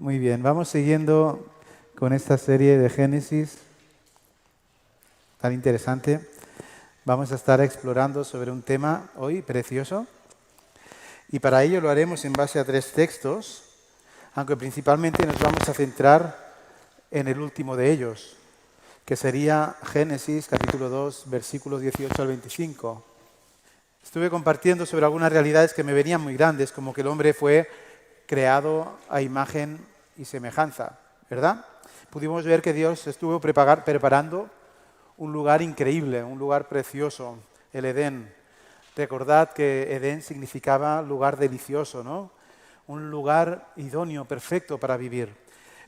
Muy bien, vamos siguiendo con esta serie de Génesis tan interesante. Vamos a estar explorando sobre un tema hoy precioso y para ello lo haremos en base a 3 textos, aunque principalmente nos vamos a centrar en el último de ellos, que sería Génesis capítulo 2, versículos 18 al 25. Estuve compartiendo sobre algunas realidades que me venían muy grandes, como que el hombre fue creado a imagen y semejanza, ¿verdad? Pudimos ver que Dios estuvo preparando un lugar increíble, un lugar precioso, el Edén. Recordad que Edén significaba lugar delicioso, ¿no? Un lugar idóneo, perfecto para vivir.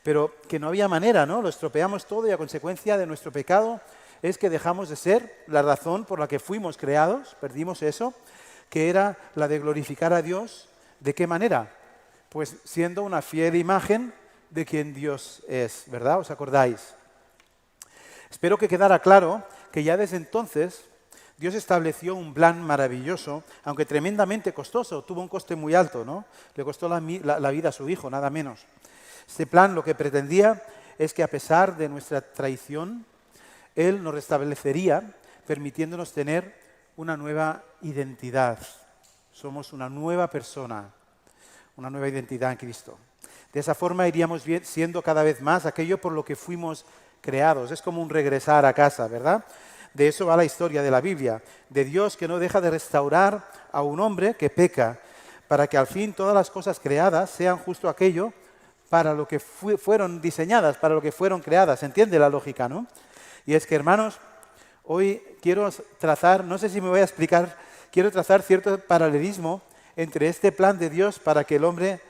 Pero que no había manera, ¿no? Lo estropeamos todo y a consecuencia de nuestro pecado es que dejamos de ser la razón por la que fuimos creados, perdimos eso, que era la de glorificar a Dios. ¿De qué manera? Pues siendo una fiel imagen de quien Dios es, ¿verdad? ¿Os acordáis? Espero que quedara claro que ya desde entonces Dios estableció un plan maravilloso, aunque tremendamente costoso, tuvo un coste muy alto, ¿no? Le costó la vida a su hijo, nada menos. Este plan lo que pretendía es que a pesar de nuestra traición, Él nos restablecería, permitiéndonos tener una nueva identidad. Somos una nueva persona, una nueva identidad en Cristo. De esa forma iríamos siendo cada vez más aquello por lo que fuimos creados. Es como un regresar a casa, ¿verdad? De eso va la historia de la Biblia, de Dios que no deja de restaurar a un hombre que peca, para que al fin todas las cosas creadas sean justo aquello para lo que fueron diseñadas, para lo que fueron creadas. ¿Se entiende la lógica, no? Y es que, hermanos, hoy quiero trazar, no sé si me voy a explicar, quiero trazar cierto paralelismo entre este plan de Dios para que el hombre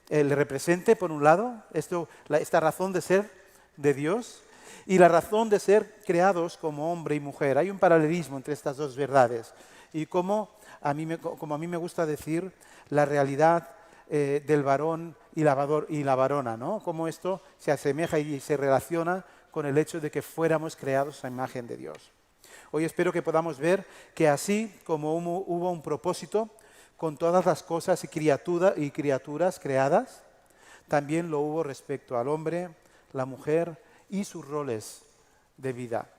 le represente, por un lado, esta razón de ser de Dios y la razón de ser creados como hombre y mujer. Hay un paralelismo entre estas dos verdades. Y como a mí me gusta decir, la realidad del varón y la varona, ¿no? Cómo esto se asemeja y se relaciona con el hecho de que fuéramos creados a imagen de Dios. Hoy espero que podamos ver que así como hubo un propósito con todas las cosas y criaturas creadas, también lo hubo respecto al hombre, la mujer y sus roles de vida.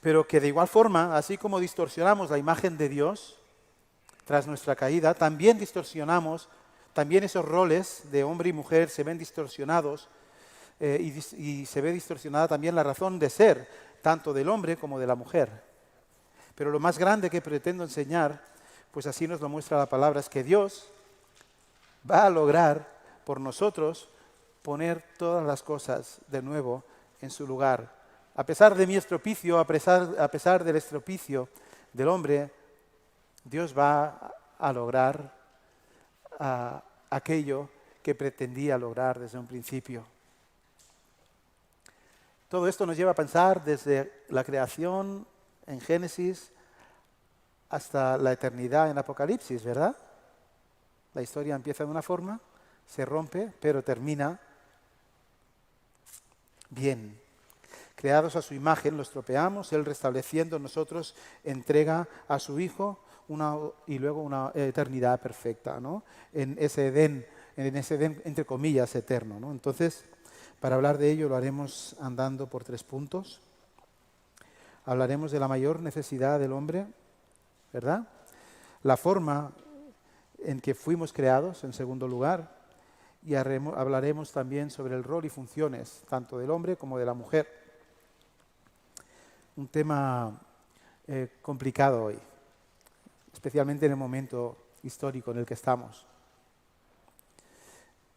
Pero que de igual forma, así como distorsionamos la imagen de Dios tras nuestra caída, también también esos roles de hombre y mujer se ven distorsionados y se ve distorsionada también la razón de ser, tanto del hombre como de la mujer. Pero lo más grande que pretendo enseñar, pues así nos lo muestra la palabra, es que Dios va a lograr por nosotros poner todas las cosas de nuevo en su lugar. A pesar de mi estropicio, a pesar del estropicio del hombre, Dios va a lograr aquello que pretendía lograr desde un principio. Todo esto nos lleva a pensar desde la creación en Génesis hasta la eternidad en Apocalipsis, ¿verdad? La historia empieza de una forma, se rompe, pero termina bien. Creados a su imagen, lo estropeamos, Él restableciendo en nosotros entrega a su Hijo y luego una eternidad perfecta, ¿no? En ese Edén, entre comillas, eterno, ¿no? Entonces, para hablar de ello lo haremos andando por 3 puntos. Hablaremos de la mayor necesidad del hombre, ¿verdad? La forma en que fuimos creados, en segundo lugar, y hablaremos también sobre el rol y funciones, tanto del hombre como de la mujer. Un tema complicado hoy, especialmente en el momento histórico en el que estamos.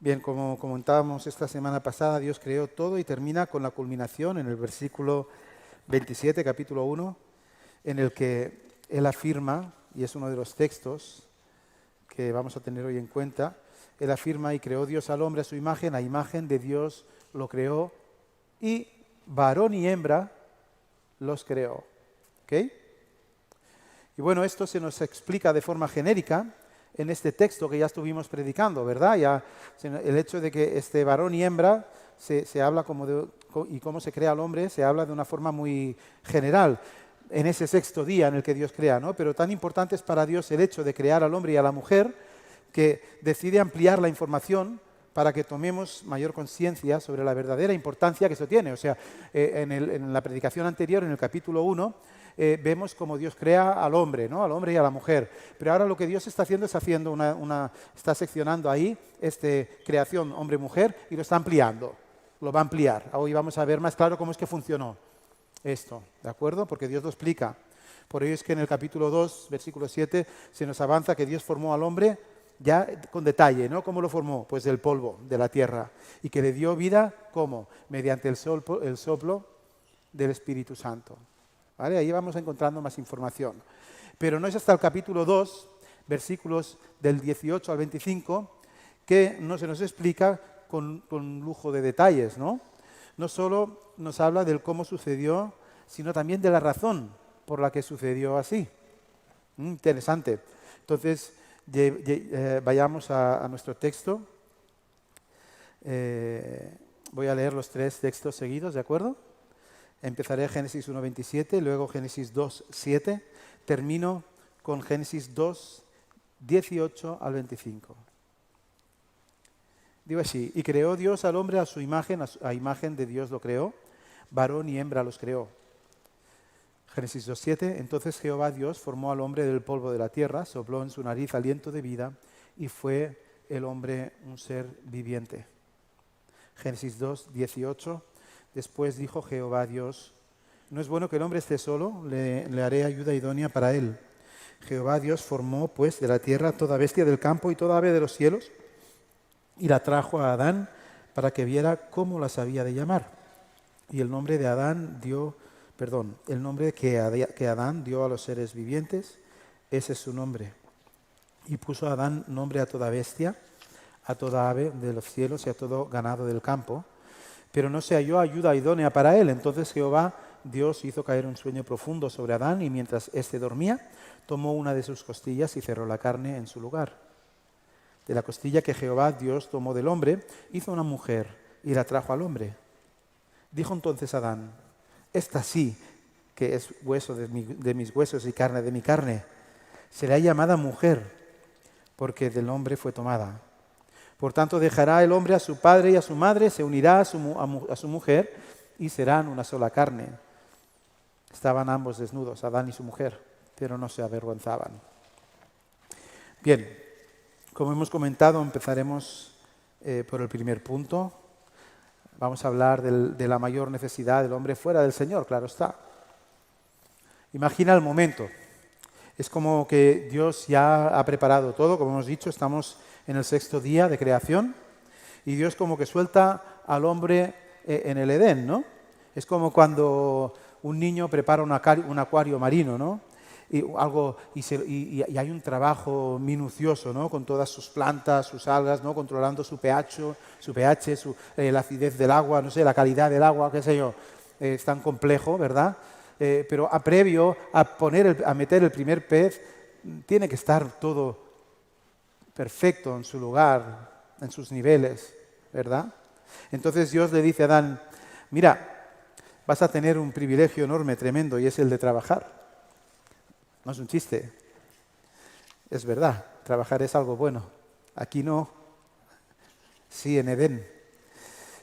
Bien, como comentábamos esta semana pasada, Dios creó todo y termina con la culminación en el versículo 27, capítulo 1, en el que Él afirma, y es uno de los textos que vamos a tener hoy en cuenta, Él afirma: y creó Dios al hombre a su imagen, a imagen de Dios lo creó, y varón y hembra los creó. ¿Ok? Y bueno, esto se nos explica de forma genérica en este texto que ya estuvimos predicando, ¿verdad? Ya el hecho de que este varón y hembra se habla y cómo se crea el hombre, se habla de una forma muy general en ese 6º día en el que Dios crea, ¿no? Pero tan importante es para Dios el hecho de crear al hombre y a la mujer que decide ampliar la información para que tomemos mayor conciencia sobre la verdadera importancia que eso tiene. O sea, en la predicación anterior, en el capítulo 1, vemos cómo Dios crea al hombre, ¿no? Al hombre y a la mujer. Pero ahora lo que Dios está haciendo es está seccionando ahí creación hombre-mujer y lo está ampliando, lo va a ampliar. Hoy vamos a ver más claro cómo es que funcionó esto, ¿de acuerdo? Porque Dios lo explica. Por ello es que en el capítulo 2, versículo 7, se nos avanza que Dios formó al hombre ya con detalle, ¿no? ¿Cómo lo formó? Pues del polvo, de la tierra. Y que le dio vida, ¿cómo? Mediante el soplo del Espíritu Santo. ¿Vale? Ahí vamos encontrando más información. Pero no es hasta el capítulo 2, versículos del 18 al 25, que no se nos explica con lujo de detalles, ¿no? No solo nos habla del cómo sucedió, sino también de la razón por la que sucedió así. Interesante. Entonces, vayamos a nuestro texto. Voy a leer los 3 textos seguidos, ¿de acuerdo? Empezaré Génesis 1:27, luego Génesis 2:7, termino con Génesis 2:18 al 25. Digo así: y creó Dios al hombre a su imagen, a imagen de Dios lo creó, varón y hembra los creó. Génesis 2:7, entonces Jehová Dios formó al hombre del polvo de la tierra, sopló en su nariz aliento de vida y fue el hombre un ser viviente. Génesis 2:18, después dijo Jehová Dios, no es bueno que el hombre esté solo, le haré ayuda idónea para él. Jehová Dios formó pues de la tierra toda bestia del campo y toda ave de los cielos y la trajo a Adán para que viera cómo las había de llamar. Y el nombre de Adán el nombre que Adán dio a los seres vivientes, ese es su nombre. Y puso Adán nombre a toda bestia, a toda ave de los cielos y a todo ganado del campo. Pero no se halló ayuda idónea para él. Entonces Jehová Dios hizo caer un sueño profundo sobre Adán y mientras éste dormía, tomó una de sus costillas y cerró la carne en su lugar. De la costilla que Jehová Dios tomó del hombre, hizo una mujer y la trajo al hombre. Dijo entonces Adán, esta sí, que es hueso de mis huesos y carne de mi carne, será llamada mujer, porque del hombre fue tomada. Por tanto, dejará el hombre a su padre y a su madre, se unirá a su mujer y serán una sola carne. Estaban ambos desnudos, Adán y su mujer, pero no se avergonzaban. Bien, como hemos comentado, empezaremos por el primer punto. Vamos a hablar de la mayor necesidad del hombre fuera del Señor, claro está. Imagina el momento. Es como que Dios ya ha preparado todo, como hemos dicho, estamos en el 6º día de creación y Dios como que suelta al hombre en el Edén, ¿no? Es como cuando un niño prepara un acuario marino, ¿no? Y hay un trabajo minucioso, ¿no? Con todas sus plantas, sus algas, ¿no? Controlando su pH, la acidez del agua, no sé, la calidad del agua, qué sé yo. Es tan complejo, ¿verdad? Pero previo a meter el primer pez, tiene que estar todo perfecto en su lugar, en sus niveles, ¿verdad? Entonces Dios le dice a Adán, mira, vas a tener un privilegio enorme, tremendo, y es el de trabajar. No es un chiste, es verdad, trabajar es algo bueno. Aquí no, sí en Edén.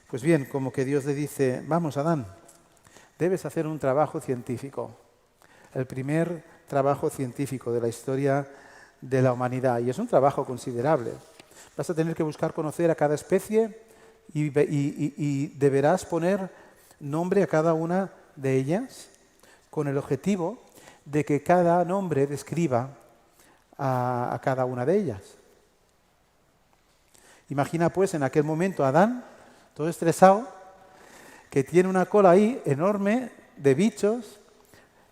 Pues bien, como que Dios le dice, vamos Adán, debes hacer un trabajo científico, el primer trabajo científico de la historia de la humanidad, y es un trabajo considerable. Vas a tener que buscar conocer a cada especie y deberás poner nombre a cada una de ellas con el objetivo de que cada nombre describa a cada una de ellas. Imagina pues en aquel momento a Adán, todo estresado, que tiene una cola ahí enorme de bichos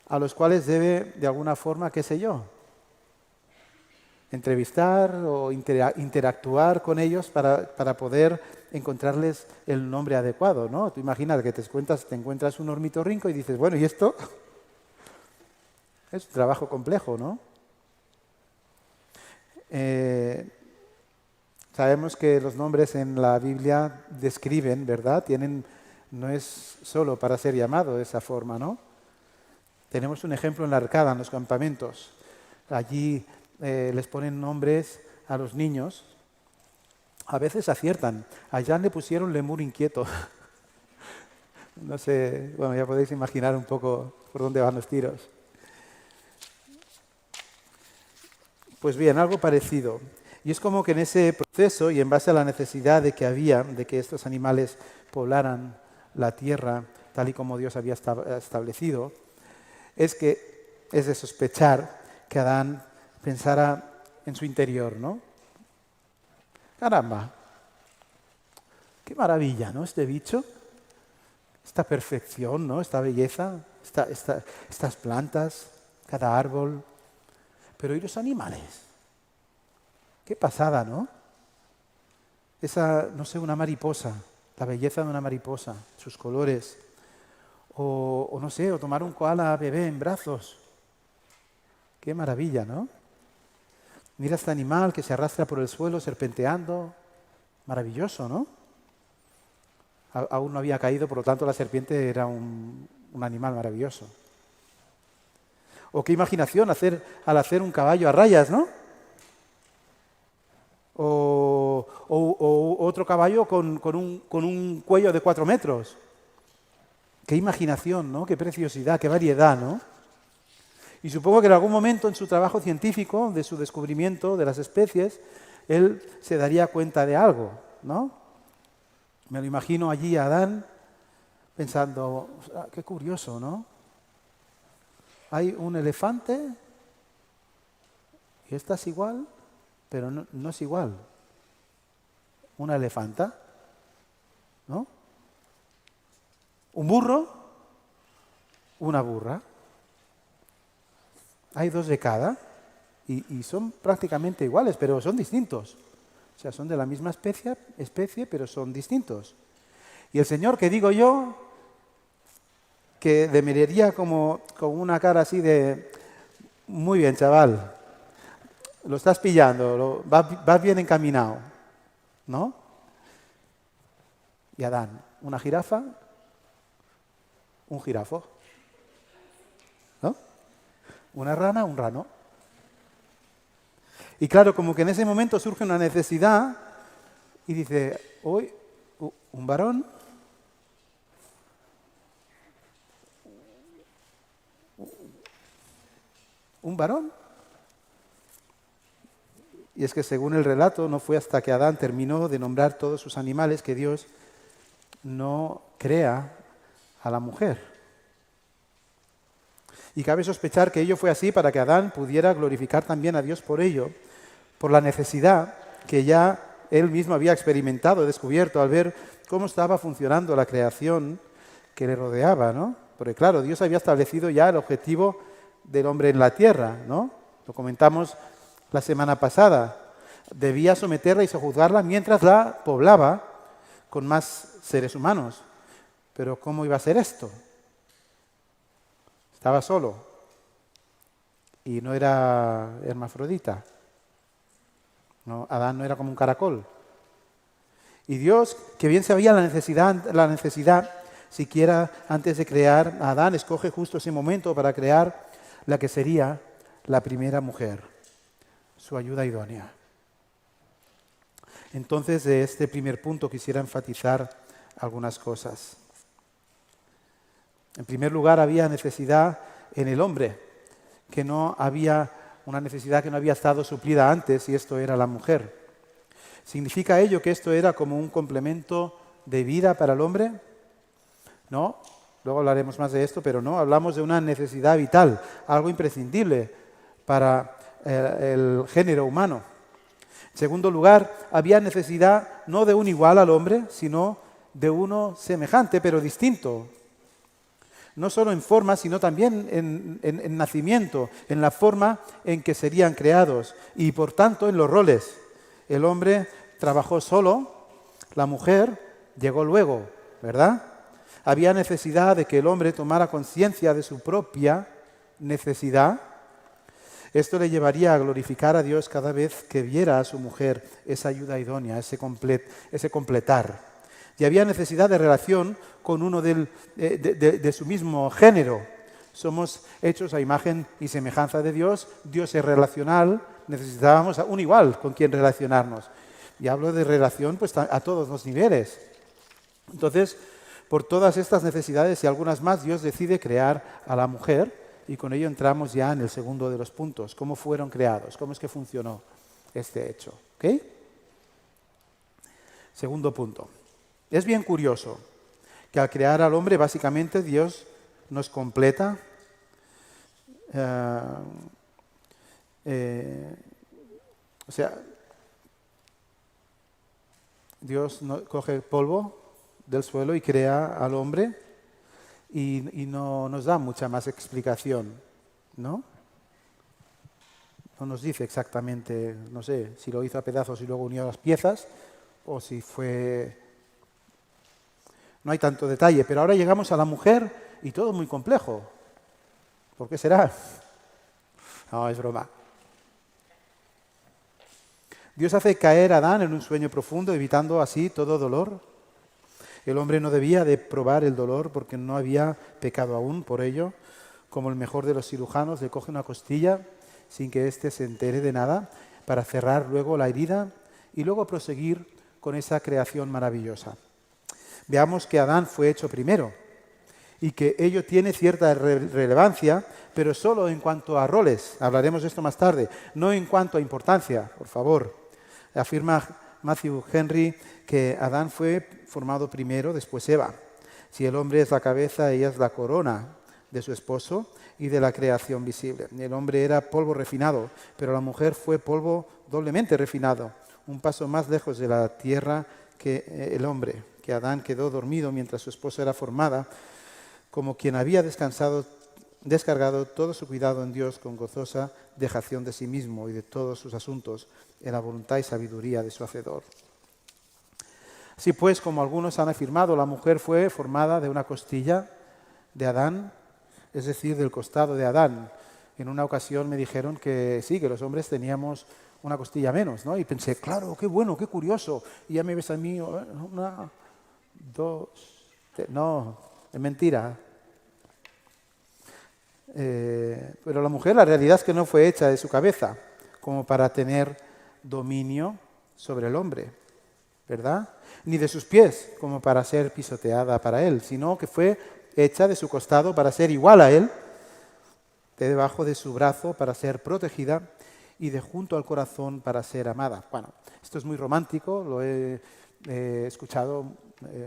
a los cuales debe, de alguna forma, qué sé yo, entrevistar o interactuar con ellos para poder encontrarles el nombre adecuado, ¿no? Tú imaginas que te encuentras un ornitorrinco y dices, bueno, ¿y esto? Es un trabajo complejo, ¿no? Sabemos que los nombres en la Biblia describen, ¿verdad? No es solo para ser llamado de esa forma, ¿no? Tenemos un ejemplo en la Arcada, en los campamentos. Allí les ponen nombres a los niños a veces aciertan. A Jan le pusieron lemur inquieto. No sé, bueno, ya podéis imaginar un poco por dónde van los tiros. Pues bien, algo parecido. Y es como que en ese proceso y en base a la necesidad de que había, de que estos animales poblaran la tierra tal y como Dios había establecido, es de sospechar que Adán pensara en su interior, ¿no? Caramba, qué maravilla, ¿no? Este bicho, esta perfección, ¿no? Esta belleza, estas plantas, cada árbol. Pero ¿y los animales? Qué pasada, ¿no? No sé, una mariposa, la belleza de una mariposa, sus colores. O no sé, o tomar un koala bebé en brazos. Qué maravilla, ¿no? Mira este animal que se arrastra por el suelo serpenteando. Maravilloso, ¿no? Aún no había caído, por lo tanto la serpiente era un animal maravilloso. O qué imaginación al hacer un caballo a rayas, ¿no? O otro caballo con un cuello de 4 metros. Qué imaginación, ¿no? Qué preciosidad, qué variedad, ¿no? Y supongo que en algún momento en su trabajo científico, de su descubrimiento de las especies, él se daría cuenta de algo, ¿no? Me lo imagino allí a Adán pensando, qué curioso, ¿no? Hay un elefante y esta es igual, pero no es igual. Una elefanta, ¿no? Un burro, una burra. Hay 2 de cada y son prácticamente iguales, pero son distintos. O sea, son de la misma especie, pero son distintos. Y el Señor, que digo yo, que le miraría como una cara así de, muy bien, chaval, lo estás pillando, vas bien encaminado, ¿no? Y Adán, una jirafa, un jirafo, ¿no? Una rana, un rano. Y claro, como que en ese momento surge una necesidad y dice, hoy, un varón, un varón. Y es que según el relato, no fue hasta que Adán terminó de nombrar todos sus animales que Dios no crea a la mujer. Y cabe sospechar que ello fue así para que Adán pudiera glorificar también a Dios por ello, por la necesidad que ya él mismo había experimentado, descubierto, al ver cómo estaba funcionando la creación que le rodeaba, ¿no? Porque claro, Dios había establecido ya el objetivo del hombre en la tierra, ¿no? Lo comentamos la semana pasada. Debía someterla y sojuzgarla mientras la poblaba con más seres humanos. Pero ¿cómo iba a ser esto? Estaba solo y no era hermafrodita. No, Adán no era como un caracol. Y Dios, que bien sabía la necesidad, siquiera antes de crear a Adán, escoge justo ese momento para crear la que sería la primera mujer, su ayuda idónea. Entonces, de este primer punto quisiera enfatizar algunas cosas. En primer lugar, había necesidad en el hombre, que no había una necesidad que no había estado suplida antes, y esto era la mujer. ¿Significa ello que esto era como un complemento de vida para el hombre? No, luego hablaremos más de esto, pero no, hablamos de una necesidad vital, algo imprescindible para el género humano. En segundo lugar, había necesidad no de un igual al hombre, sino de uno semejante, pero distinto. No solo en forma, sino también en nacimiento, en la forma en que serían creados y, por tanto, en los roles. El hombre trabajó solo, la mujer llegó luego, ¿verdad? Había necesidad de que el hombre tomara conciencia de su propia necesidad. Esto le llevaría a glorificar a Dios cada vez que viera a su mujer esa ayuda idónea, ese completar. Y había necesidad de relación con uno de su mismo género. Somos hechos a imagen y semejanza de Dios. Dios es relacional. Necesitábamos a un igual con quien relacionarnos. Y hablo de relación pues, a todos los niveles. Entonces, por todas estas necesidades y algunas más, Dios decide crear a la mujer y con ello entramos ya en el segundo de los puntos. ¿Cómo fueron creados? ¿Cómo es que funcionó este hecho? ¿Ok? Segundo punto. Es bien curioso que al crear al hombre, básicamente Dios nos completa. O sea, Dios coge polvo del suelo y crea al hombre y no nos da mucha más explicación, ¿no? No nos dice exactamente, no sé, si lo hizo a pedazos y luego unió las piezas o si fue... No hay tanto detalle, pero ahora llegamos a la mujer y todo muy complejo. ¿Por qué será? No, es broma. Dios hace caer a Adán en un sueño profundo, evitando así todo dolor. El hombre no debía de probar el dolor porque no había pecado aún. Por ello, como el mejor de los cirujanos, le coge una costilla sin que éste se entere de nada para cerrar luego la herida y luego proseguir con esa creación maravillosa. Veamos que Adán fue hecho primero y que ello tiene cierta relevancia, pero solo en cuanto a roles. Hablaremos de esto más tarde, no en cuanto a importancia, por favor. Afirma Matthew Henry que Adán fue formado primero, después Eva. Si el hombre es la cabeza, ella es la corona de su esposo y de la creación visible. El hombre era polvo refinado, pero la mujer fue polvo doblemente refinado, un paso más lejos de la tierra que el hombre, que Adán quedó dormido mientras su esposa era formada, como quien había descargado todo su cuidado en Dios con gozosa dejación de sí mismo y de todos sus asuntos en la voluntad y sabiduría de su Hacedor. Así pues, como algunos han afirmado, la mujer fue formada de una costilla de Adán, es decir, del costado de Adán. En una ocasión me dijeron que sí, que los hombres teníamos una costilla menos, ¿no? Y pensé, claro, qué bueno, qué curioso. Y ya me ves a mí, una, dos, tres. No, es mentira. Pero la mujer, la realidad es que no fue hecha de su cabeza como para tener dominio sobre el hombre, ¿verdad? Ni de sus pies como para ser pisoteada para él, sino que fue hecha de su costado para ser igual a él, de debajo de su brazo para ser protegida y de junto al corazón para ser amada. Bueno, esto es muy romántico, lo he escuchado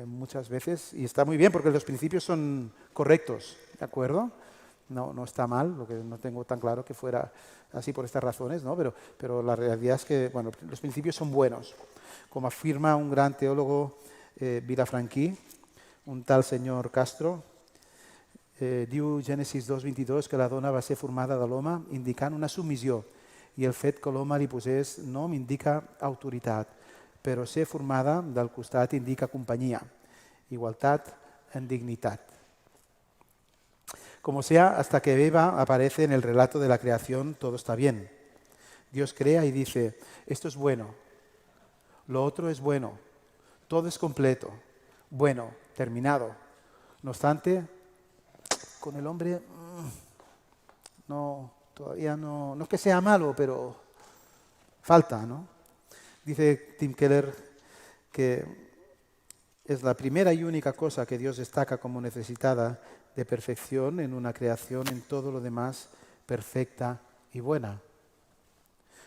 muchas veces y está muy bien porque los principios son correctos, ¿de acuerdo? No está mal, lo que no tengo tan claro que fuera así por estas razones, ¿no? Pero la realidad es que bueno, los principios son buenos. Como afirma un gran teólogo vilafranquí, un tal señor Castro, diu Génesis 2:22 que la dona va ser formada de l'home indicant una submissió i el fet que l'home li posés nom indica autoritat, però ser formada del costat indica companyia, igualtat en dignitat. Como sea, hasta que Eva aparece en el relato de la creación, todo está bien. Dios crea y dice, esto es bueno, lo otro es bueno, todo es completo, bueno, terminado. No obstante, con el hombre, no, todavía no es que sea malo, pero falta, ¿no? Dice Tim Keller que es la primera y única cosa que Dios destaca como necesitada de perfección en una creación, en todo lo demás perfecta y buena.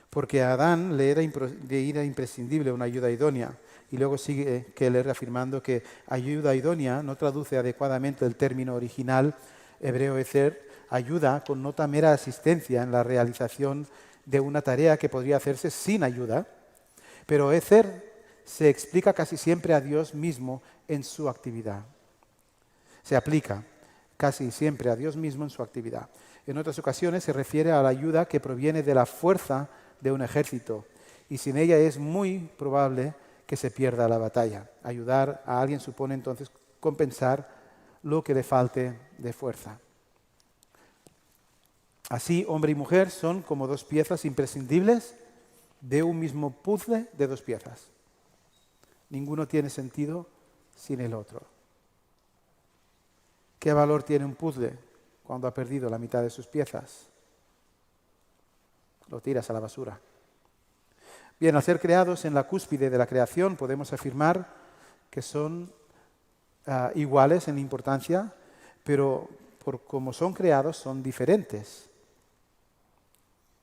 Porque a Adán le era imprescindible una ayuda idónea. Y luego sigue Keller afirmando que ayuda idónea no traduce adecuadamente el término original hebreo ezer, ayuda connota mera asistencia en la realización de una tarea que podría hacerse sin ayuda, pero ezer se explica casi siempre a Dios mismo en su actividad. Se aplica casi siempre a Dios mismo en su actividad. En otras ocasiones se refiere a la ayuda que proviene de la fuerza de un ejército y sin ella es muy probable que se pierda la batalla. Ayudar a alguien supone entonces compensar lo que le falte de fuerza. Así, hombre y mujer son como dos piezas imprescindibles de un mismo puzzle de dos piezas. Ninguno tiene sentido sin el otro. ¿Qué valor tiene un puzzle cuando ha perdido la mitad de sus piezas? Lo tiras a la basura. Bien, al ser creados en la cúspide de la creación, podemos afirmar que son iguales en importancia, pero por como son creados son diferentes.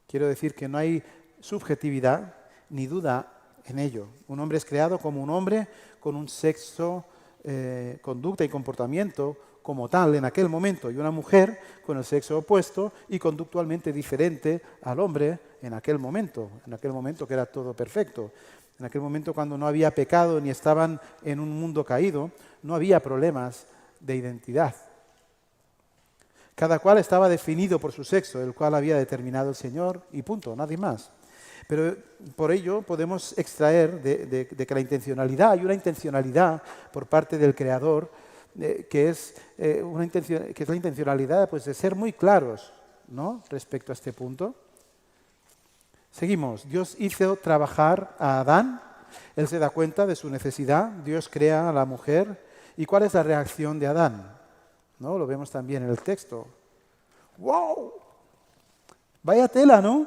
Quiero decir que no hay subjetividad ni duda en ello. Un hombre es creado como un hombre con un sexo, conducta y comportamiento como tal en aquel momento, y una mujer con el sexo opuesto y conductualmente diferente al hombre en aquel momento que era todo perfecto. En aquel momento, cuando no había pecado ni estaban en un mundo caído, no había problemas de identidad. Cada cual estaba definido por su sexo, el cual había determinado el Señor, y punto, nadie más. Pero por ello podemos extraer de que la intencionalidad, hay una intencionalidad por parte del Creador, que es la intencionalidad pues, de ser muy claros, ¿no?, respecto a este punto. Seguimos. Dios hizo trabajar a Adán. Él se da cuenta de su necesidad. Dios crea a la mujer. ¿Y cuál es la reacción de Adán? ¿No? Lo vemos también en el texto. ¡Wow! Vaya tela, ¿no?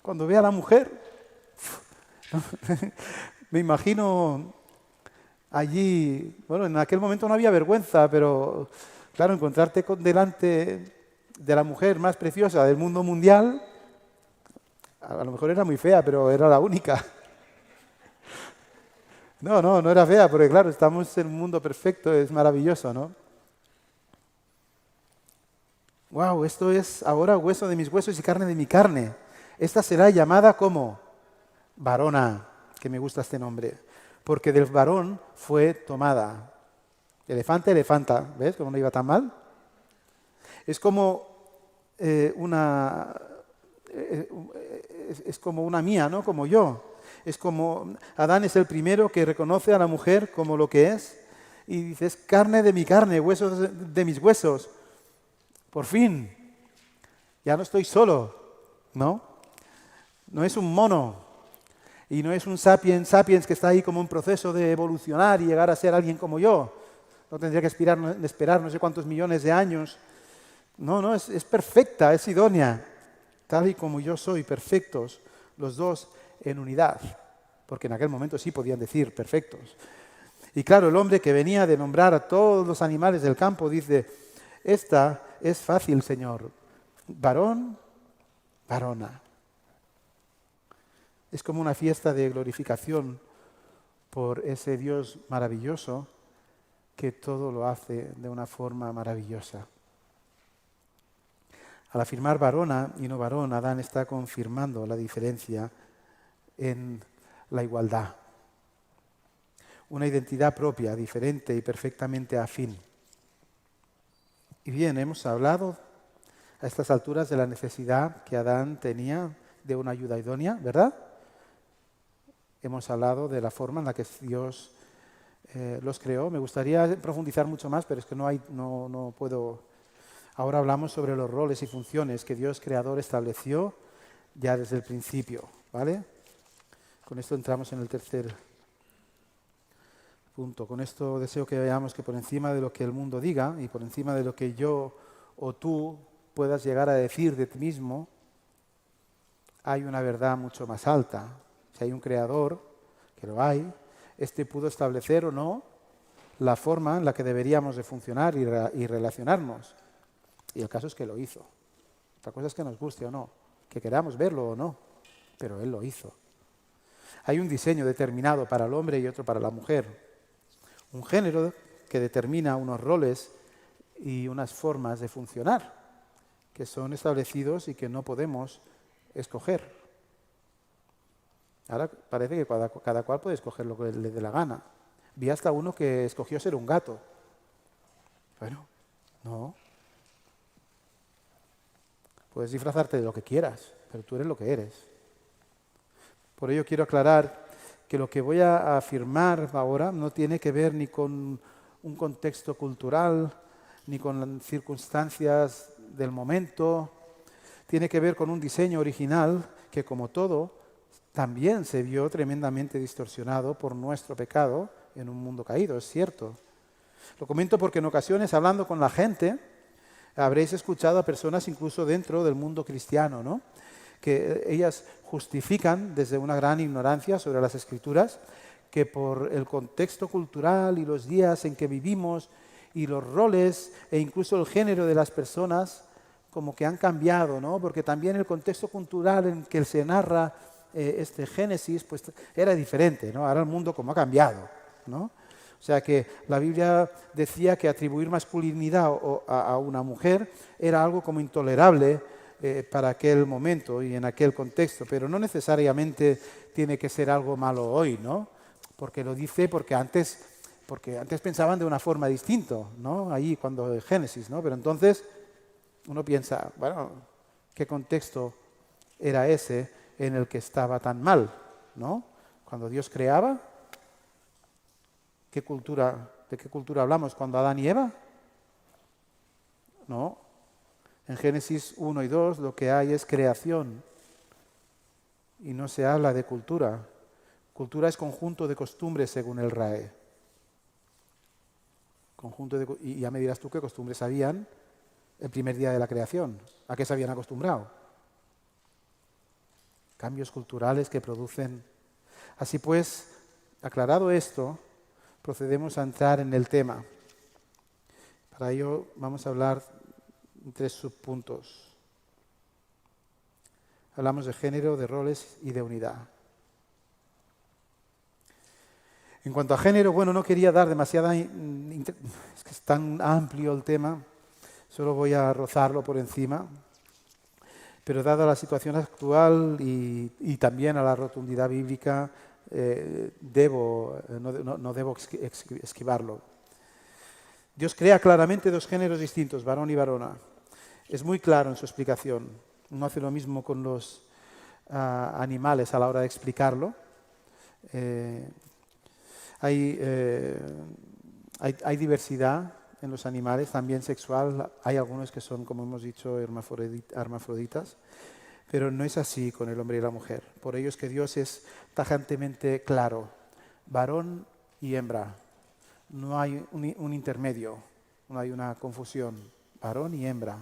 Cuando ve a la mujer. Me imagino allí, bueno, en aquel momento no había vergüenza, pero claro, encontrarte delante de la mujer más preciosa del mundo mundial, a lo mejor era muy fea, pero era la única. No era fea, porque claro, estamos en un mundo perfecto, es maravilloso, ¿no? Wow, esto es ahora hueso de mis huesos y carne de mi carne. Esta será llamada como varona, que me gusta este nombre, porque del varón fue tomada. Elefante, elefanta, ¿ves cómo no iba tan mal? Es como es como una mía, ¿no? Como yo. Es como Adán es el primero que reconoce a la mujer como lo que es y dice, es carne de mi carne, huesos de mis huesos. Por fin, ya no estoy solo, ¿no? No es un mono y no es un sapiens que está ahí como un proceso de evolucionar y llegar a ser alguien como yo. No tendría que esperar no sé cuántos millones de años. No, es perfecta, es idónea, tal y como yo soy, perfectos, los dos en unidad, porque en aquel momento sí podían decir perfectos. Y claro, el hombre que venía de nombrar a todos los animales del campo dice, esta es fácil, Señor, varón, varona. Es como una fiesta de glorificación por ese Dios maravilloso que todo lo hace de una forma maravillosa. Al afirmar varona y no varón, Adán está confirmando la diferencia en la igualdad. Una identidad propia, diferente y perfectamente afín. Y bien, hemos hablado a estas alturas de la necesidad que Adán tenía de una ayuda idónea, ¿verdad? Hemos hablado de la forma en la que Dios los creó. Me gustaría profundizar mucho más, pero es que no puedo. Ahora hablamos sobre los roles y funciones que Dios creador estableció ya desde el principio, ¿vale? Con esto entramos en el tercer punto. Con esto deseo que veamos que por encima de lo que el mundo diga y por encima de lo que yo o tú puedas llegar a decir de ti mismo, hay una verdad mucho más alta. Si hay un creador, que lo hay, este pudo establecer o no la forma en la que deberíamos de funcionar y relacionarnos. Y el caso es que lo hizo. Otra cosa es que nos guste o no, que queramos verlo o no, pero Él lo hizo. Hay un diseño determinado para el hombre y otro para la mujer. Un género que determina unos roles y unas formas de funcionar que son establecidos y que no podemos escoger. Ahora parece que cada cual puede escoger lo que le dé la gana. Vi hasta uno que escogió ser un gato. Bueno, no. Puedes disfrazarte de lo que quieras, pero tú eres lo que eres. Por ello quiero aclarar que lo que voy a afirmar ahora no tiene que ver ni con un contexto cultural, ni con las circunstancias del momento. Tiene que ver con un diseño original que, como todo, también se vio tremendamente distorsionado por nuestro pecado en un mundo caído, es cierto. Lo comento porque en ocasiones, hablando con la gente, habréis escuchado a personas incluso dentro del mundo cristiano, ¿no?, que ellas justifican desde una gran ignorancia sobre las Escrituras, que por el contexto cultural y los días en que vivimos y los roles e incluso el género de las personas como que han cambiado, ¿no? Porque también el contexto cultural en que se narra este Génesis pues era diferente, ¿no? Ahora el mundo como ha cambiado, ¿no? O sea que la Biblia decía que atribuir masculinidad a una mujer era algo como intolerable para aquel momento y en aquel contexto, pero no necesariamente tiene que ser algo malo hoy, ¿no? Porque lo dice porque antes pensaban de una forma distinta, ¿no? Ahí cuando el Génesis, ¿no? Pero entonces uno piensa, bueno, ¿qué contexto era ese en el que estaba tan mal, ¿no? Cuando Dios creaba, ¿de qué cultura hablamos? ¿Cuando Adán y Eva? No. En Génesis 1 y 2 lo que hay es creación y no se habla de cultura. Cultura es conjunto de costumbres según el RAE. Y ya me dirás tú qué costumbres habían el primer día de la creación. ¿A qué se habían acostumbrado? Cambios culturales que producen. Así pues, aclarado esto, procedemos a entrar en el tema. Para ello vamos a hablar de 3 subpuntos. Hablamos de género, de roles y de unidad. En cuanto a género, bueno, no quería dar demasiada... Es que es tan amplio el tema, solo voy a rozarlo por encima. Pero dada la situación actual y también a la rotundidad bíblica, no debo esquivarlo. Dios crea claramente 2 géneros distintos, varón y varona. Es muy claro en su explicación. No hace lo mismo con los animales a la hora de explicarlo. Hay diversidad en los animales, también sexual. Hay algunos que son, como hemos dicho, hermafroditas, pero no es así con el hombre y la mujer. Por ello es que Dios es tajantemente claro, varón y hembra. No hay un intermedio, no hay una confusión, varón y hembra.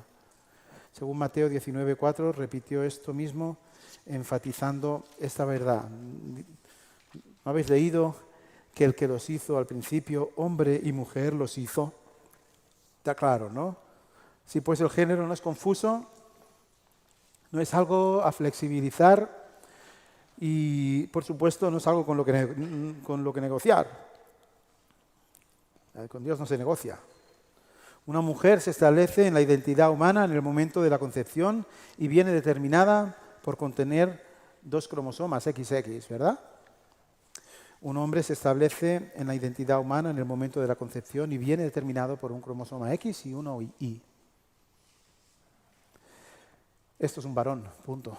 Según Mateo 19:4 repitió esto mismo, enfatizando esta verdad. ¿No habéis leído que el que los hizo al principio, hombre y mujer, los hizo? Está claro, ¿no? Si pues el género no es confuso, no es algo a flexibilizar y, por supuesto, no es algo con lo que negociar. Con Dios no se negocia. Una mujer se establece en la identidad humana en el momento de la concepción y viene determinada por contener 2 cromosomas XX, ¿verdad? Un hombre se establece en la identidad humana en el momento de la concepción y viene determinado por un cromosoma X y uno Y. Esto es un varón, punto.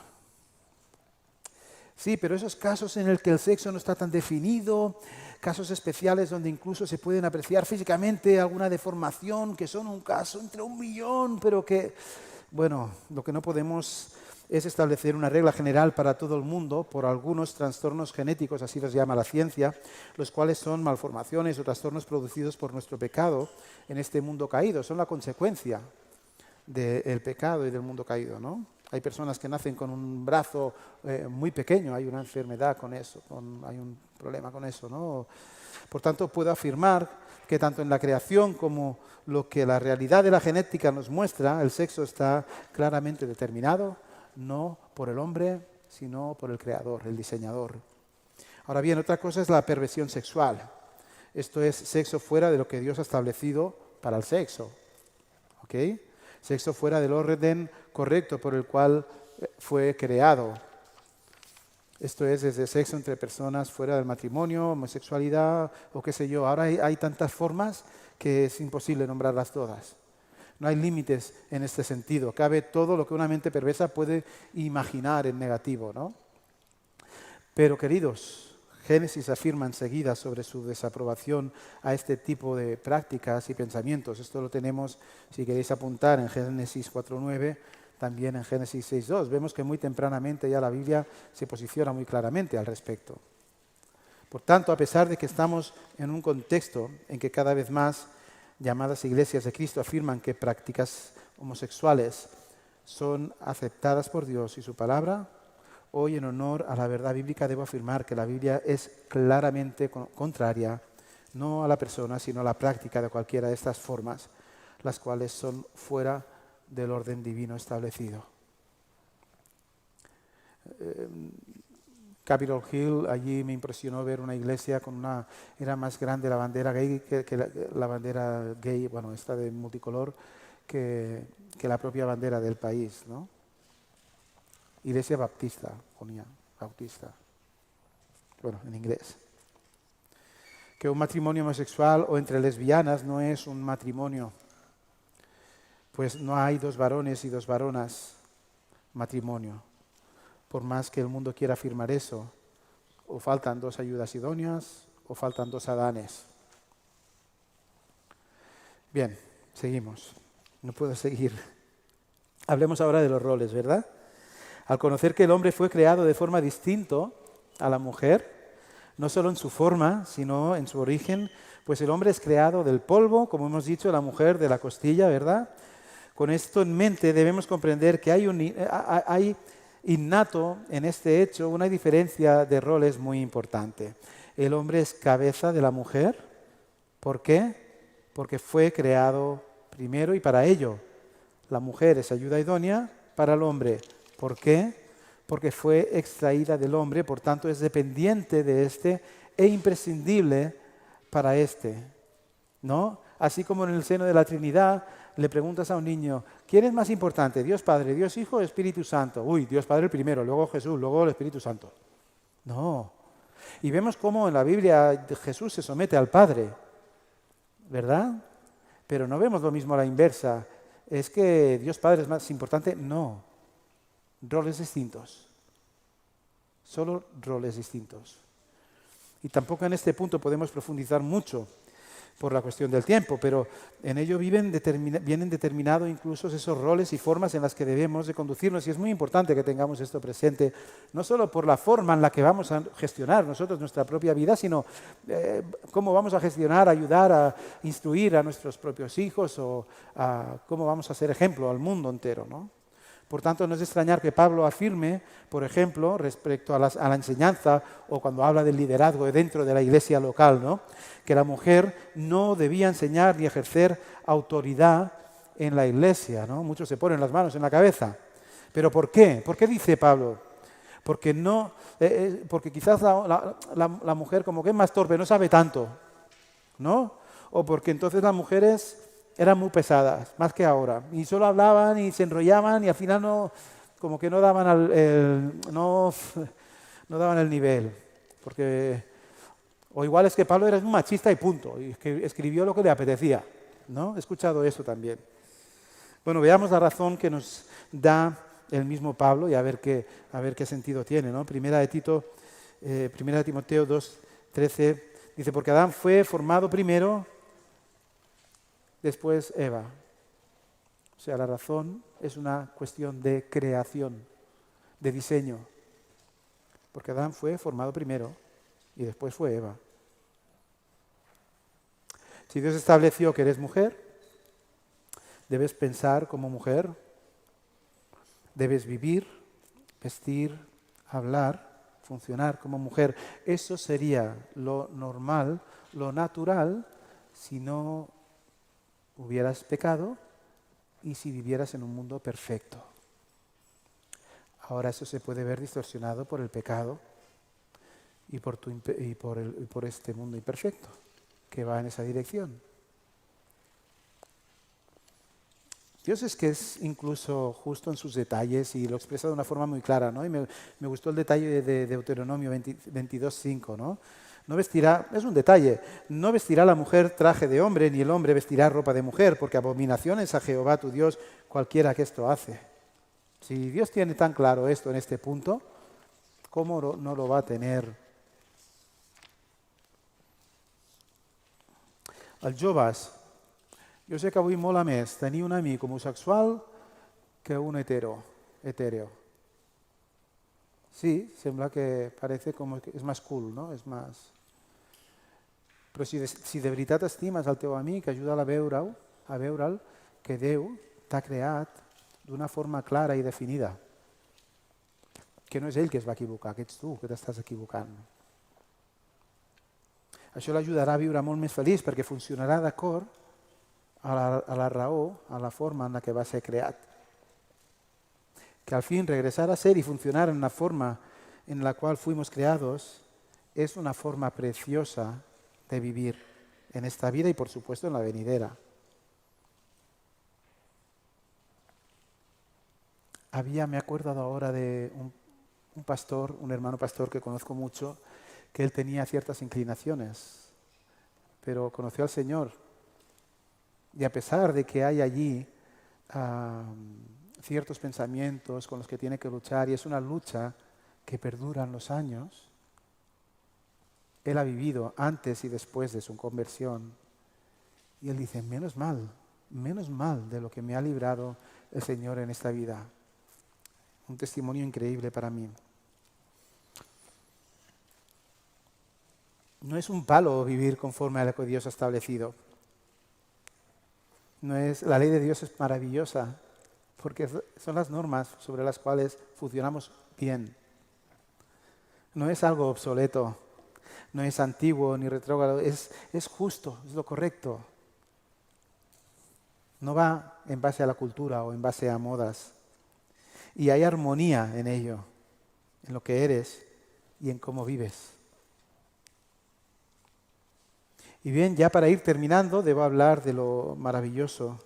Sí, pero esos casos en el que el sexo no está tan definido, casos especiales donde incluso se pueden apreciar físicamente alguna deformación, que son un caso entre 1.000.000, pero que, bueno, lo que no podemos es establecer una regla general para todo el mundo por algunos trastornos genéticos, así los llama la ciencia, los cuales son malformaciones o trastornos producidos por nuestro pecado en este mundo caído. Son la consecuencia del pecado y del mundo caído, ¿no? Hay personas que nacen con un brazo muy pequeño, hay una enfermedad con eso, hay un problema con eso, ¿no? Por tanto, puedo afirmar que tanto en la creación como lo que la realidad de la genética nos muestra, el sexo está claramente determinado, no por el hombre, sino por el creador, el diseñador. Ahora bien, otra cosa es la perversión sexual. Esto es sexo fuera de lo que Dios ha establecido para el sexo, ¿ok? Sexo fuera del orden correcto por el cual fue creado. Esto es desde sexo entre personas fuera del matrimonio, homosexualidad o qué sé yo. Ahora hay tantas formas que es imposible nombrarlas todas. No hay límites en este sentido. Cabe todo lo que una mente perversa puede imaginar en negativo, ¿no? Pero, queridos, Génesis afirma enseguida sobre su desaprobación a este tipo de prácticas y pensamientos. Esto lo tenemos, si queréis apuntar, en Génesis 4:9, también en Génesis 6:2. Vemos que muy tempranamente ya la Biblia se posiciona muy claramente al respecto. Por tanto, a pesar de que estamos en un contexto en que cada vez más llamadas iglesias de Cristo afirman que prácticas homosexuales son aceptadas por Dios y su palabra, hoy en honor a la verdad bíblica debo afirmar que la Biblia es claramente contraria, no a la persona, sino a la práctica de cualquiera de estas formas, las cuales son fuera del orden divino establecido. Capitol Hill, allí me impresionó ver una iglesia con era más grande la bandera gay que la bandera gay, bueno, esta de multicolor, que la propia bandera del país, ¿no? Iglesia Baptista, ponía, Bautista, bueno, en inglés. Que un matrimonio homosexual o entre lesbianas no es un matrimonio, pues no hay dos varones y dos varonas, matrimonio. Por más que el mundo quiera afirmar eso, o faltan dos ayudas idóneas o faltan dos Adanes. Bien, seguimos. No puedo seguir. Hablemos ahora de los roles, ¿verdad? Al conocer que el hombre fue creado de forma distinta a la mujer, no solo en su forma, sino en su origen, pues el hombre es creado del polvo, como hemos dicho, la mujer de la costilla, ¿verdad? Con esto en mente debemos comprender que hay innato en este hecho una diferencia de roles muy importante. El hombre es cabeza de la mujer. ¿Por qué? Porque fue creado primero y para ello. La mujer es ayuda idónea para el hombre. ¿Por qué? Porque fue extraída del hombre, por tanto es dependiente de éste e imprescindible para éste, ¿no? Así como en el seno de la Trinidad le preguntas a un niño, ¿quién es más importante? ¿Dios Padre, Dios Hijo o Espíritu Santo? Uy, Dios Padre el primero, luego Jesús, luego el Espíritu Santo. No. Y vemos cómo en la Biblia Jesús se somete al Padre, ¿verdad? Pero no vemos lo mismo a la inversa. ¿Es que Dios Padre es más importante? No. Roles distintos. Solo roles distintos. Y tampoco en este punto podemos profundizar mucho por la cuestión del tiempo, pero en ello vienen determinados incluso esos roles y formas en las que debemos de conducirnos, y es muy importante que tengamos esto presente, no solo por la forma en la que vamos a gestionar nosotros nuestra propia vida, sino cómo vamos a gestionar, ayudar a instruir a nuestros propios hijos o cómo vamos a ser ejemplo al mundo entero, ¿no? Por tanto, no es de extrañar que Pablo afirme, por ejemplo, respecto a la enseñanza o cuando habla del liderazgo dentro de la iglesia local, ¿no? Que la mujer no debía enseñar ni ejercer autoridad en la iglesia, ¿no? Muchos se ponen las manos en la cabeza. ¿Pero por qué? ¿Por qué dice Pablo? Porque quizás la mujer como que es más torpe, no sabe tanto, ¿no? O porque entonces las mujeres eran muy pesadas, más que ahora. Y solo hablaban y se enrollaban y al final como que no daban no daban el nivel. O igual es que Pablo era un machista y punto. Y escribió lo que le apetecía, ¿no? He escuchado eso también. Bueno, veamos la razón que nos da el mismo Pablo y a ver qué sentido tiene, ¿no? Primera de Timoteo 2:13 dice, porque Adán fue formado primero, después Eva. O sea, la razón es una cuestión de creación, de diseño. Porque Adán fue formado primero y después fue Eva. Si Dios estableció que eres mujer, debes pensar como mujer, debes vivir, vestir, hablar, funcionar como mujer. Eso sería lo normal, lo natural, si no hubieras pecado y si vivieras en un mundo perfecto. Ahora eso se puede ver distorsionado por el pecado y por este mundo imperfecto que va en esa dirección. Dios es que es incluso justo en sus detalles y lo expresa de una forma muy clara, ¿no? Y me gustó el detalle de Deuteronomio 22:5, ¿no? No vestirá, es un detalle, no vestirá la mujer traje de hombre, ni el hombre vestirá ropa de mujer, porque abominación es a Jehová tu Dios cualquiera que esto hace. Si Dios tiene tan claro esto en este punto, ¿cómo no lo va a tener el joves? Jo sé que avui mola més tenir un amic homosexual que un etéreo. Sí, sembla que parece como que és més cool, ¿no? És més... Però si de veritat estimes el teu amic, ajuda'l a veure'l, que Déu t'ha creat de una forma clara y definida. Que no és ell que es va equivocar, que ets tu que t'estàs equivocant. Això l'ajudarà a viure molt més feliç perquè funcionarà d'acord a la raó, a la forma en la que va ser creat. Que al fin regresar a ser y funcionar en la forma en la cual fuimos creados es una forma preciosa de vivir en esta vida y por supuesto en la venidera. Me he acordado ahora de un pastor, un hermano pastor que conozco mucho, que él tenía ciertas inclinaciones, pero conoció al Señor. Y a pesar de que hay allí ciertos pensamientos con los que tiene que luchar, y es una lucha que perdura en los años, él ha vivido antes y después de su conversión. Y él dice, menos mal de lo que me ha librado el Señor en esta vida. Un testimonio increíble para mí. No es un palo vivir conforme a lo que Dios ha establecido. La ley de Dios es maravillosa porque son las normas sobre las cuales funcionamos bien. No es algo obsoleto, no es antiguo ni retrógrado, es justo, es lo correcto. No va en base a la cultura o en base a modas. Y hay armonía en ello, en lo que eres y en cómo vives. Y bien, ya para ir terminando, debo hablar de lo maravilloso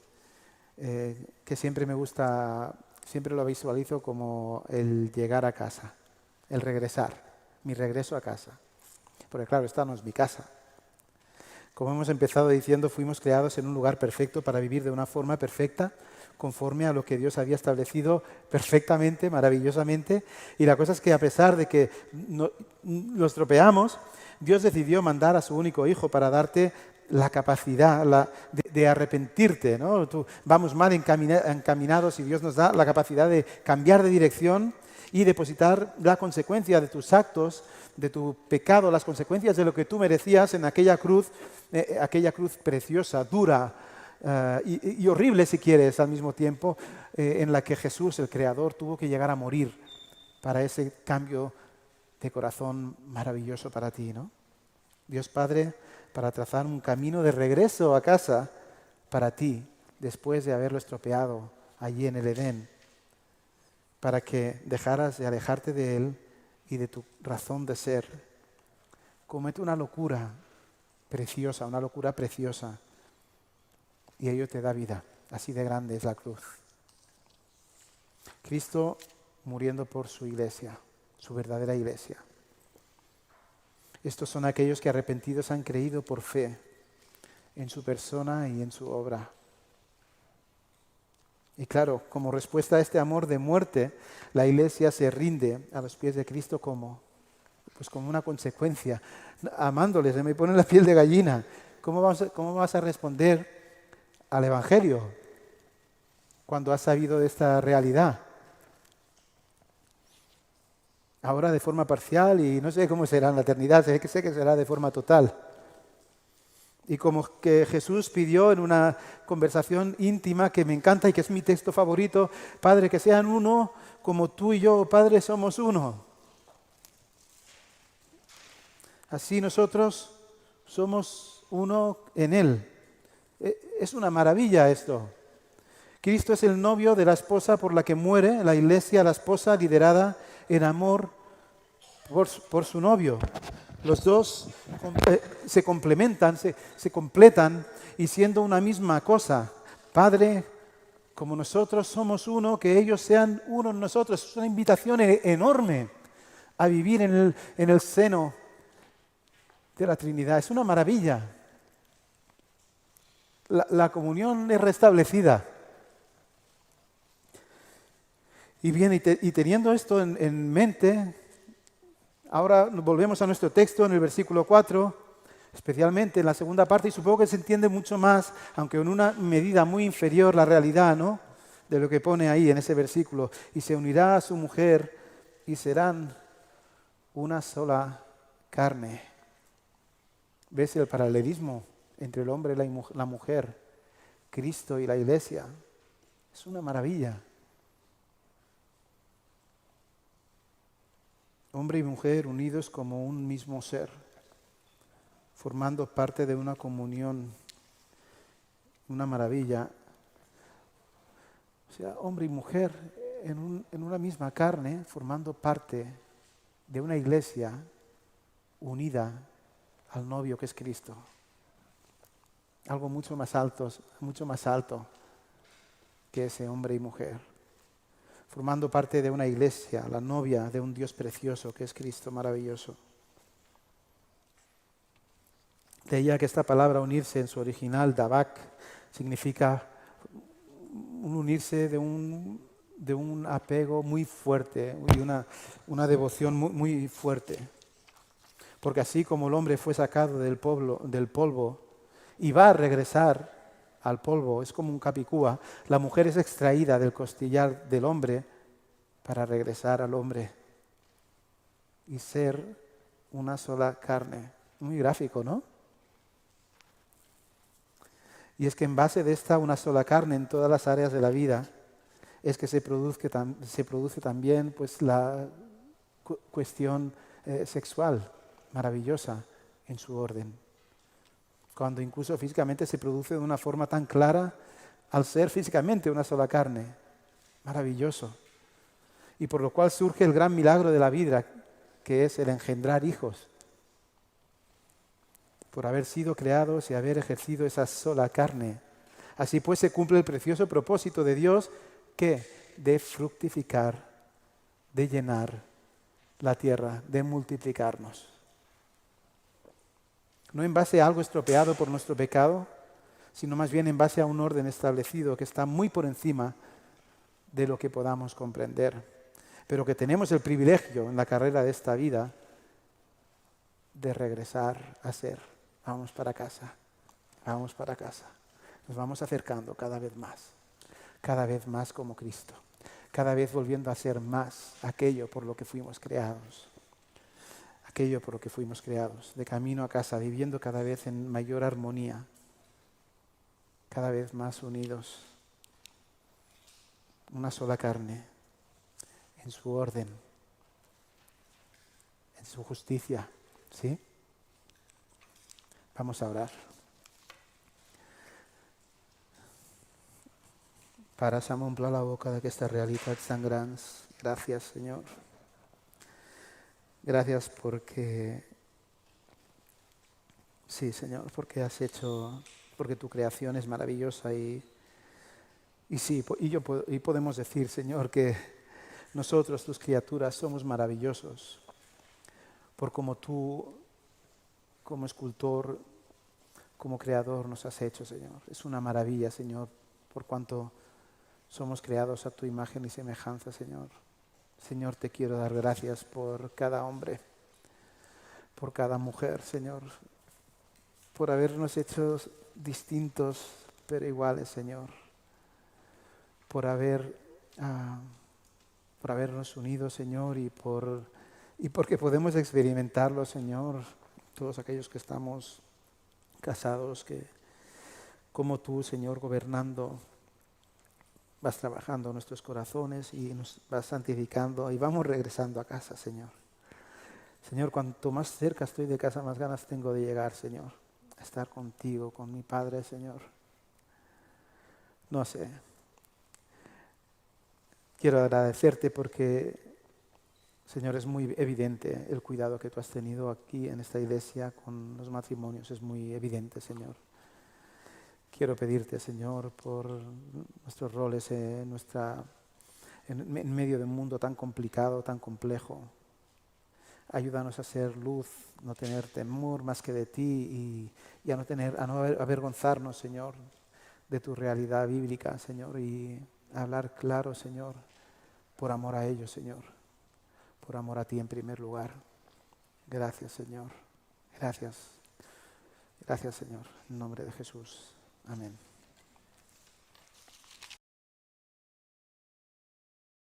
que siempre me gusta, siempre lo visualizo como el llegar a casa, el regresar, mi regreso a casa. Porque claro, esta no es mi casa. Como hemos empezado diciendo, fuimos creados en un lugar perfecto para vivir de una forma perfecta, conforme a lo que Dios había establecido perfectamente, maravillosamente. Y la cosa es que a pesar de que lo estropeamos, Dios decidió mandar a su único hijo para darte la capacidad de arrepentirte, ¿no? Vamos mal encaminados y Dios nos da la capacidad de cambiar de dirección y depositar la consecuencia de tus actos, de tu pecado, las consecuencias de lo que tú merecías en aquella cruz preciosa, dura y horrible si quieres al mismo tiempo, en la que Jesús, el Creador, tuvo que llegar a morir para ese cambio de corazón maravilloso para ti, ¿no? Dios Padre, para trazar un camino de regreso a casa para ti, después de haberlo estropeado allí en el Edén, para que dejaras de alejarte de Él y de tu razón de ser. Comete una locura preciosa, y ello te da vida. Así de grande es la cruz. Cristo muriendo por su iglesia, su verdadera iglesia. Estos son aquellos que arrepentidos han creído por fe en su persona y en su obra. Y claro, como respuesta a este amor de muerte, la iglesia se rinde a los pies de Cristo como una consecuencia. Amándoles, se me pone la piel de gallina. ¿Cómo vas a responder al Evangelio cuando has sabido de esta realidad? Ahora de forma parcial y no sé cómo será en la eternidad, sé que será de forma total. Y como que Jesús pidió en una conversación íntima que me encanta y que es mi texto favorito, Padre, que sean uno como tú y yo, Padre, somos uno. Así nosotros somos uno en Él. Es una maravilla esto. Cristo es el novio de la esposa por la que muere la iglesia, la esposa liderada en amor por su novio. Los dos se complementan, se completan y siendo una misma cosa. Padre, como nosotros somos uno, que ellos sean uno en nosotros. Es una invitación enorme a vivir en el seno de la Trinidad. Es una maravilla. La comunión es restablecida. Y bien, y teniendo esto en mente, ahora volvemos a nuestro texto en el versículo 4, especialmente en la segunda parte, y supongo que se entiende mucho más, aunque en una medida muy inferior, la realidad, ¿no?, de lo que pone ahí en ese versículo. Y se unirá a su mujer y serán una sola carne. ¿Ves el paralelismo entre el hombre y la mujer? Cristo y la iglesia. Es una maravilla. hombre y mujer unidos como un mismo ser, formando parte de una comunión, una maravilla. O sea, hombre y mujer en una misma carne, formando parte de una iglesia unida al novio que es Cristo. Algo mucho más alto que ese hombre y mujer. Formando parte de una iglesia, la novia de un Dios precioso que es Cristo, maravilloso. De ella que esta palabra unirse en su original, davak, significa un unirse de un apego muy fuerte y una devoción muy fuerte. Porque así como el hombre fue sacado del polvo y va a regresar al polvo, es como un capicúa, la mujer es extraída del costillar del hombre para regresar al hombre y ser una sola carne. Muy gráfico, ¿no? Y es que en base de esta una sola carne en todas las áreas de la vida es que se produce también pues, la cuestión sexual maravillosa en su orden. Cuando incluso físicamente se produce de una forma tan clara al ser físicamente una sola carne. Maravilloso. Y por lo cual surge el gran milagro de la vida, que es el engendrar hijos. Por haber sido creados y haber ejercido esa sola carne. Así pues se cumple el precioso propósito de Dios que de fructificar, de llenar la tierra, de multiplicarnos. No en base a algo estropeado por nuestro pecado, sino más bien en base a un orden establecido que está muy por encima de lo que podamos comprender. Pero que tenemos el privilegio en la carrera de esta vida de regresar a ser. Vamos para casa, vamos para casa. Nos vamos acercando cada vez más como Cristo, cada vez volviendo a ser más aquello por lo que fuimos creados. Aquello por lo que fuimos creados, de camino a casa, viviendo cada vez en mayor armonía, cada vez más unidos, una sola carne, en su orden, en su justicia, ¿sí? Vamos a orar. Para s'omplir la boca d'aquestes realitats tan grans. Gracias, Señor. Gracias porque, sí, Señor, porque tu creación es maravillosa y sí, y podemos decir, Señor, que nosotros, tus criaturas, somos maravillosos, por como tú, como escultor, como creador, nos has hecho, Señor. Es una maravilla, Señor, por cuanto somos creados a tu imagen y semejanza, Señor. Señor, te quiero dar gracias por cada hombre, por cada mujer, Señor, por habernos hecho distintos pero iguales, Señor, por habernos unido, Señor, y porque podemos experimentarlo, Señor, todos aquellos que estamos casados, que como tú, Señor, gobernando, vas trabajando en nuestros corazones y nos vas santificando y vamos regresando a casa, Señor. Señor, cuanto más cerca estoy de casa, más ganas tengo de llegar, Señor, a estar contigo, con mi Padre, Señor. No sé. Quiero agradecerte porque, Señor, es muy evidente el cuidado que tú has tenido aquí en esta iglesia con los matrimonios. Es muy evidente, Señor. Quiero pedirte, Señor, por nuestros roles en medio de un mundo tan complicado, tan complejo. Ayúdanos a ser luz, no tener temor más que de ti y a no avergonzarnos, Señor, de tu realidad bíblica, Señor, y hablar claro, Señor, por amor a ellos, Señor, por amor a ti en primer lugar. Gracias, Señor. Gracias. Gracias, Señor. En nombre de Jesús. Amén.